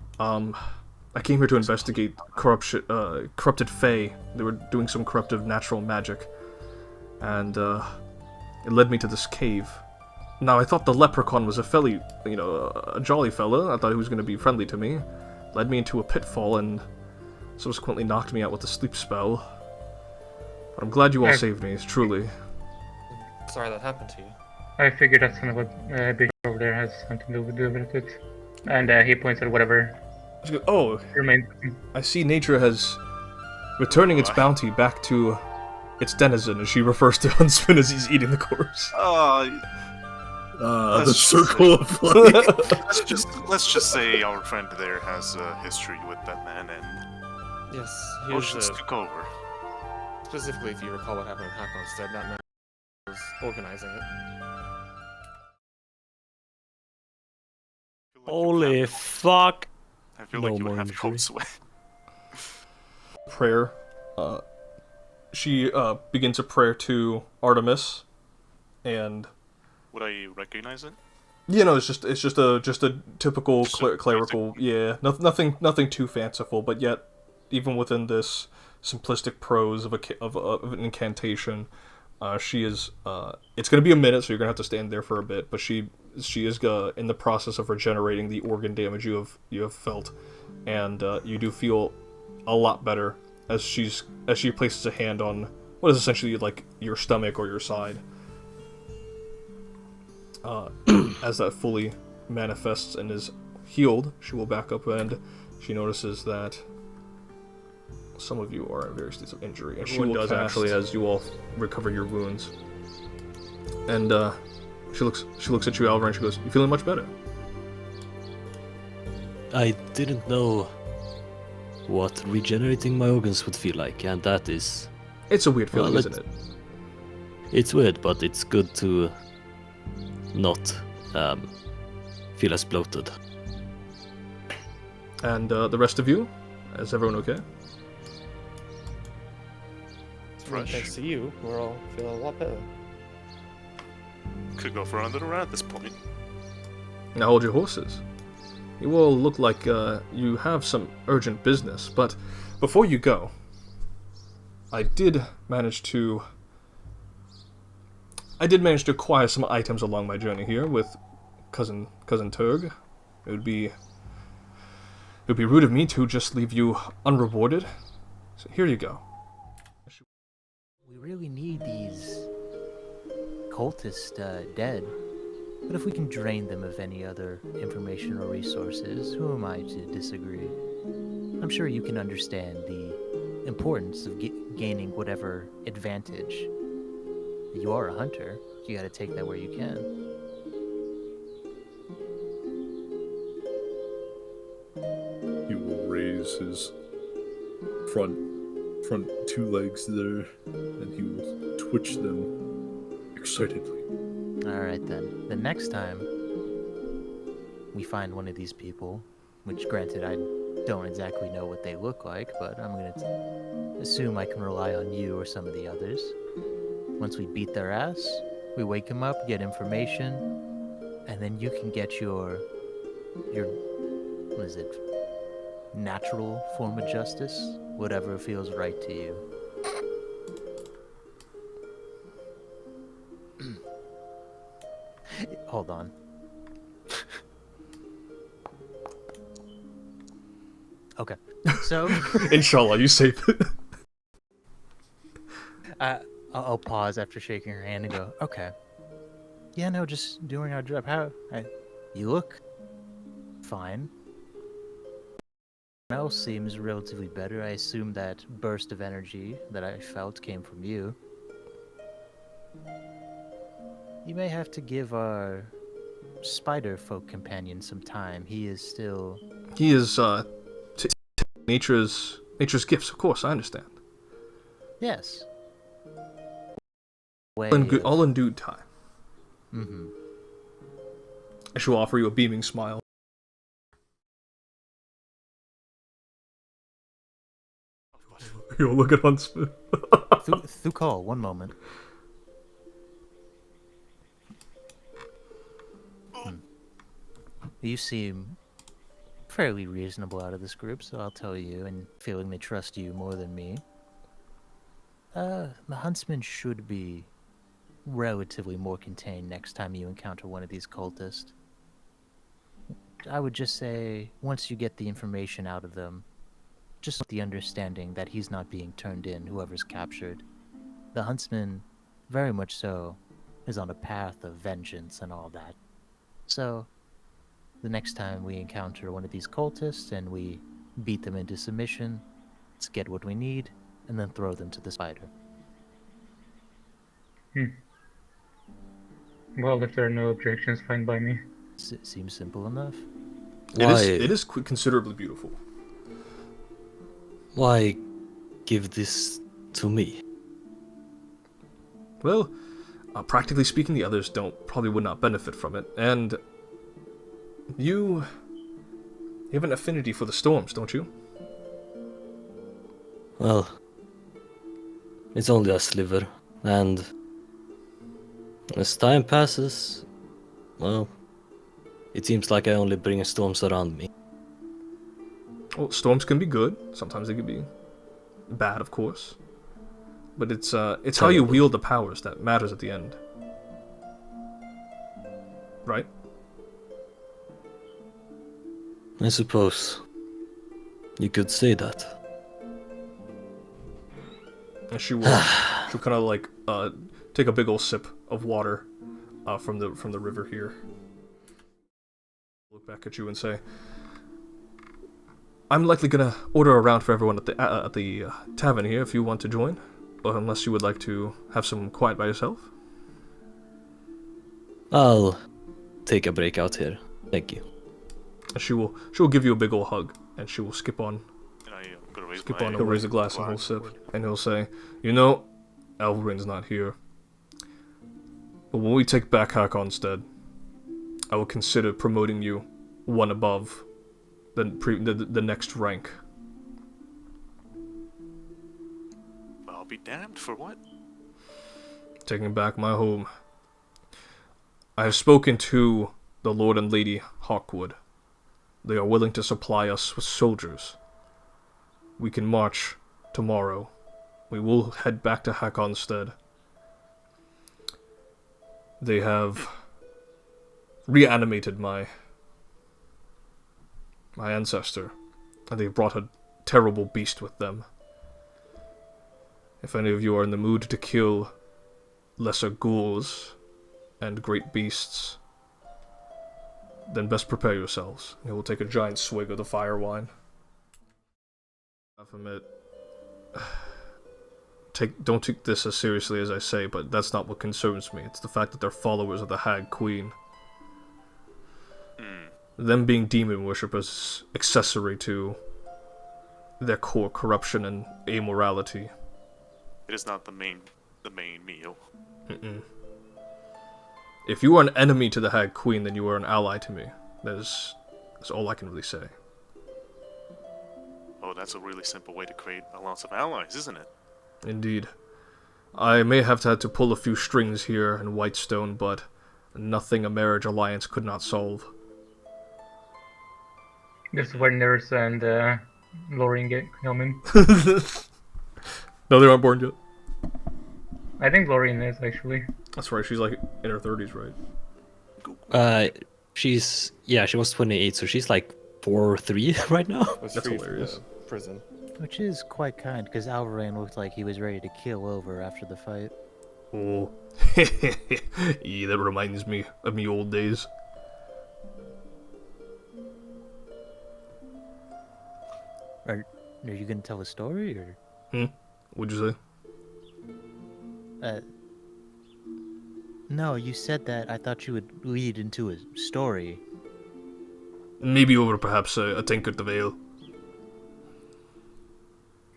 I came here to investigate corrupted Fae. They were doing some corruptive natural magic, and it led me to this cave. Now I thought the leprechaun was a a jolly fella. I thought he was going to be friendly to me. Led me into a pitfall and subsequently knocked me out with a sleep spell. But I'm glad you all saved me, truly. Sorry that happened to you. I figured that son of a bitch over there has something to do with it. And he points at whatever Oh, remains. I see nature has returning its bounty back to its denizen, as she refers to Huntsman as he's eating the corpse. The Let's circle of life. let's just say our friend there has a history with that man, and Yes, he Oceans was, took over. specifically if you recall what happened in Hakonstead, that man was organizing it. Holy fuck! I feel No like you more would have injury. cold sweat. Prayer. She begins a prayer to Artemis, and Would I recognize it? it's just a typical Just a clerical, nothing too fanciful, but yet even within this simplistic prose of an incantation, she is it's going to be a minute, so you're going to have to stand there for a bit, but she is in the process of regenerating the organ damage you have felt, and you do feel a lot better as she places a hand on what is essentially like your stomach or your side. As that fully manifests and is healed, she will back up, and she notices that some of you are in various states of injury, and she does actually as you all recover your wounds. And she looks at you, Alvar, and she goes, "You feeling much better?" I didn't know what regenerating my organs would feel like, and that is... It's a weird feeling, Well, isn't it? It's weird, but it's good to not feel as bloated. And the rest of you, is everyone okay? Fresh. Thanks to you, we're all feeling a lot better. Could go for another round at this point. Now hold your horses. You all look like you have some urgent business, but before you go, I did manage to acquire some items along my journey here with cousin Turg. It would be rude of me to just leave you unrewarded. So here you go. We really need these cultists dead. But if we can drain them of any other information or resources, who am I to disagree? I'm sure you can understand the importance of gaining whatever advantage. You are a hunter. You gotta take that where you can. He will raise his front two legs there, and he will twitch them excitedly. Alright then. The next time we find one of these people, which granted I don't exactly know what they look like, but I'm gonna assume I can rely on you or some of the others. Once we beat their ass, we wake them up, get information, and then you can get your what is it? Natural form of justice? Whatever feels right to you. Hold on. Okay. So Inshallah, you safe. I'll pause after shaking her hand and go, okay. Yeah, no, just doing our job. You look fine. Smell seems relatively better. I assume that burst of energy that I felt came from you. You may have to give our spider folk companion some time. He is still... He is nature's gifts, of course. I understand. Yes. All in due time. Mm-hmm. I shall offer you a beaming smile. You'll look at Huntsman. Thukal, one moment. You seem fairly reasonable out of this group, so I'll tell you, and feeling they trust you more than me. The huntsman should be relatively more contained next time you encounter one of these cultists. I would just say, once you get the information out of them, just with the understanding that he's not being turned in, whoever's captured. The huntsman, very much so, is on a path of vengeance and all that. So, the next time we encounter one of these cultists and we beat them into submission, let's get what we need, and then throw them to the spider. Well, if there are no objections, fine by me. Seems simple enough. It is considerably beautiful. Why give this to me? Well, practically speaking, the others probably would not benefit from it, and you have an affinity for the storms, don't you? Well, it's only a sliver, and as time passes, well, it seems like I only bring storms around me. Well, storms can be good. Sometimes they can be bad, of course. But it's how you wield the powers that matters at the end. Right? I suppose you could say that. And she'll kind of like take a big old sip of water from the river here. Look back at you and say, I'm likely gonna order around for everyone at the tavern here if you want to join, or unless you would like to have some quiet by yourself. I'll take a break out here. Thank you. And she'll give you a big old hug, and she will skip on. And I'm gonna raise He'll raise a glass and he'll sip, and he'll say, "You know, Elverin's not here. But when we take back Hakonstead, I will consider promoting you one above the next rank." I'll be damned for what? Taking back my home. I have spoken to the Lord and Lady Hawkwood. They are willing to supply us with soldiers. We can march tomorrow. We will head back to Hakonstead. They have reanimated my ancestor, and they brought a terrible beast with them. If any of you are in the mood to kill lesser ghouls and great beasts, then best prepare yourselves. He will take a giant swig of the fire wine. Don't take this as seriously as I say, but that's not what concerns me. It's the fact that they're followers of the Hag Queen. Them being demon worshippers is accessory to their core corruption and immorality. It is not the main meal. If you are an enemy to the Hag Queen, then you are an ally to me. That's all I can really say. Oh, that's a really simple way to create a lot of allies, isn't it? Indeed. I may have had to pull a few strings here in Whitestone, but nothing a marriage alliance could not solve. Just when Nurse and Lauren come in. No, they aren't born yet. I think Lauren is, actually. That's right, she's like in her 30s, right? She was 28, so she's like 4-3 right now. Was That's free hilarious. from the prison. Which is quite kind, because Alvaran looked like he was ready to kill over after the fight. Oh. Yeah, that reminds me of me old days. Are you gonna tell a story, or? What'd you say? No, you said that. I thought you would lead into a story. Maybe over perhaps a tankard of ale.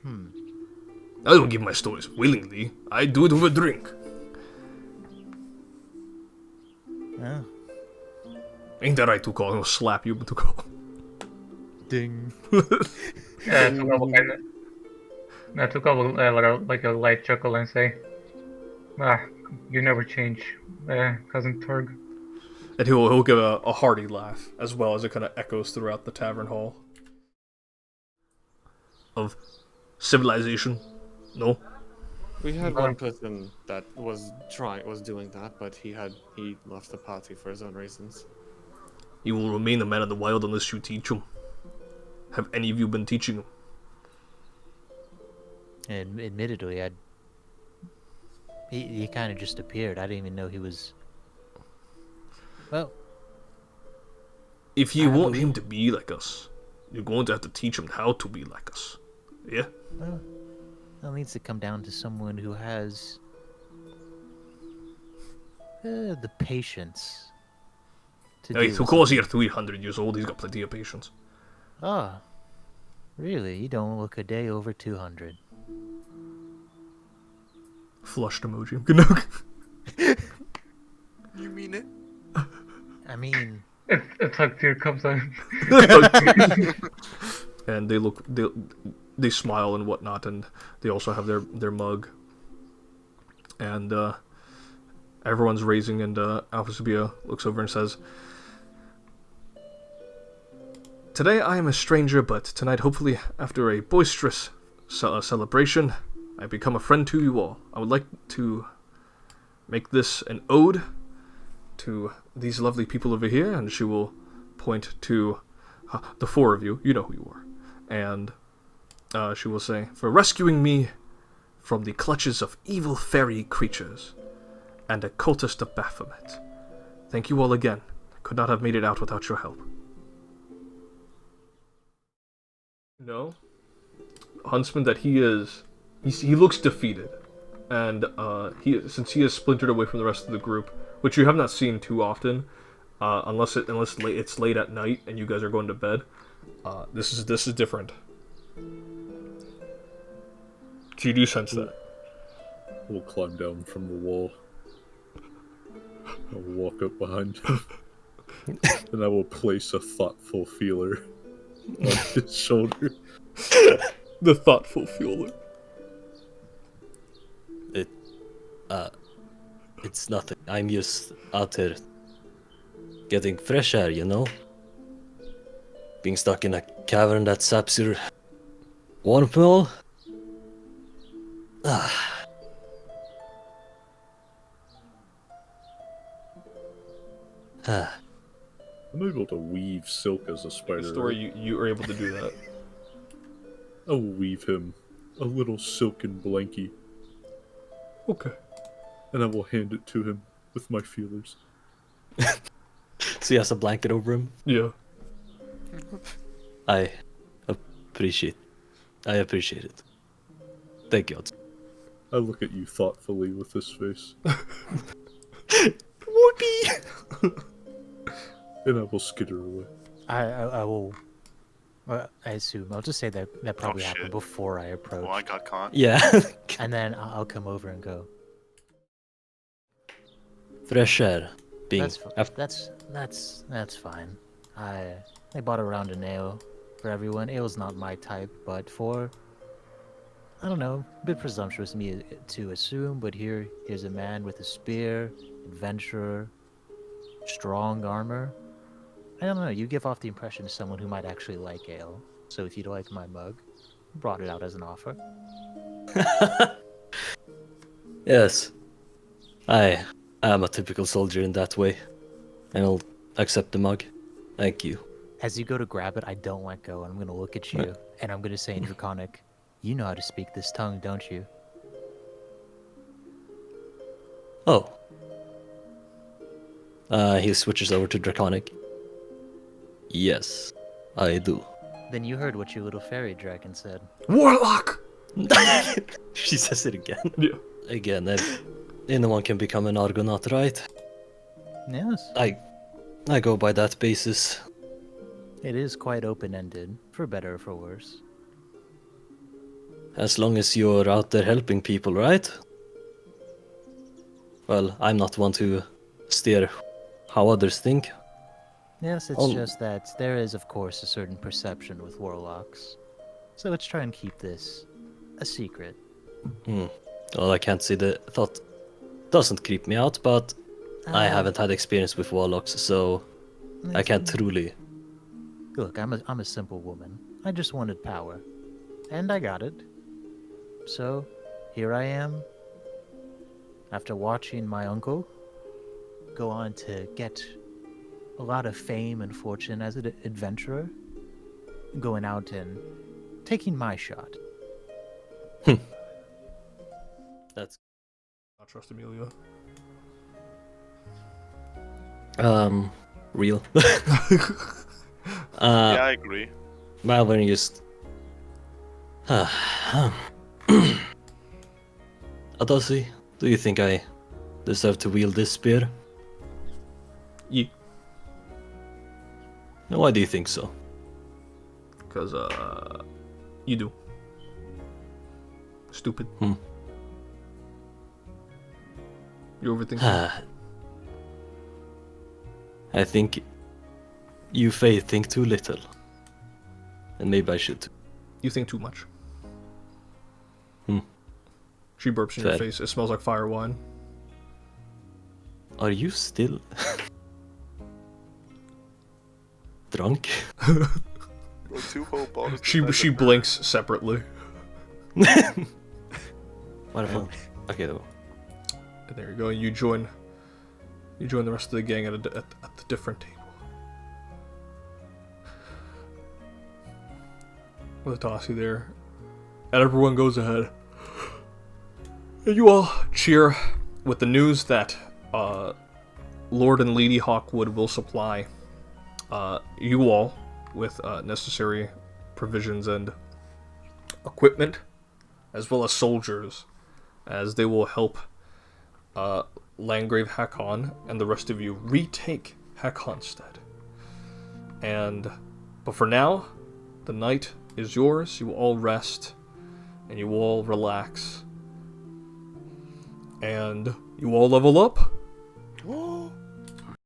I don't give my stories willingly. I do it with a drink. Oh. Ain't that right, Tukal? I'll slap you, but Tukal. Ding. Yeah, Tuka will like a light chuckle and say, you never change, cousin Turg. And he'll give a hearty laugh, as well as it kind of echoes throughout the tavern hall. Of civilization. No? We had one person that was doing that, but he left the party for his own reasons. He will remain a man of the wild unless you teach him. Have any of you been teaching him? And admittedly, he kind of just appeared. I didn't even know he was. Well, If you want him to be like us, you're going to have to teach him how to be like us. Yeah? well, it needs to come down to someone who has the patience. Hey, Tukal's here 300 years old, he's got plenty of patience. Ah, really? You don't look a day over 200. Flushed emoji. Good luck. You mean it? I mean, A tug tear comes out. And they smile and whatnot, and they also have their mug. And everyone's raising, and Alphasubia looks over and says, "Today I am a stranger, but tonight, hopefully, after a boisterous celebration, I become a friend to you all. I would like to make this an ode to these lovely people over here," and she will point to the four of you. You know who you are. And she will say, "For rescuing me from the clutches of evil fairy creatures and a cultist of Baphomet. Thank you all again. I could not have made it out without your help." No. Huntsman, that he looks defeated. And since he has splintered away from the rest of the group, which you have not seen too often, unless it's late at night and you guys are going to bed, this is different. So you do sense that. We'll climb down from the wall. I'll walk up behind him. And I will place a thoughtful feeler on his shoulder. The thoughtful feeler. It's nothing. I'm just out here getting fresh air, you know? Being stuck in a cavern that saps your warmth all. I'm able to weave silk as a spider. The story, you are able to do that. I will weave him a little silken blankie, Okay. and I will hand it to him with my feelers. So he has a blanket over him. Yeah. I appreciate it. Thank you. I look at you thoughtfully with this face, Whoopee! and I will skitter away. I will. I assume I'll just say that probably shit. happened before I approached, Well, I got caught. Yeah. and then I'll come over and go. Fresh air. Being That's fine. I bought a round of ale for everyone. Ale's not my type, but I don't know, a bit presumptuous of me to assume, but here's a man with a spear, adventurer, strong armor. I don't know, you give off the impression of someone who might actually like ale. So if you'd like my mug, brought it out as an offer. Yes. I am a typical soldier in that way. And I'll accept the mug. Thank you. As you go to grab it, I don't let go, and I'm gonna look at you, and I'm gonna say in Draconic, "You know how to speak this tongue, don't you?" Oh. He switches over to Draconic. Yes, I do. Then you heard what your little fairy dragon said. Warlock! She says it again. Yeah. Again, anyone can become an Argonaut, right? Yes. I go by that basis. It is quite open-ended, for better or for worse. As long as you're out there helping people, right? Well, I'm not one to steer how others think. Yes, it's just that there is, of course, a certain perception with warlocks. So let's try and keep this a secret. Well, I can't say the thought doesn't creep me out, but I haven't had experience with warlocks, so I can't truly. Look, I'm a simple woman. I just wanted power. And I got it. So, here I am. After watching my uncle go on to get a lot of fame and fortune as an adventurer, going out and taking my shot. That's I trust Amelia. real. Yeah, I agree. Malvern just. Adasi, do you think I deserve to wield this spear? Yeah. Why do you think so? Because, you do. Stupid. You overthinking? I think you Faye think too little. And maybe I should. You think too much. She burps in your Fair. face. It smells like fire wine. Are you still drunk? Bro, 2 whole bottles. She blinks separately. Wonderful. Okay, though. And there you go. You join the rest of the gang at the different table. With Tossie there. And everyone goes ahead. And you all cheer with the news that Lord and Lady Hawkwood will supply you all with necessary provisions and equipment, as well as soldiers, as they will help Landgrave Hakon and the rest of you retake Hakonstead. But for now, the night is yours. You will all rest, and you will all relax, and you all level up.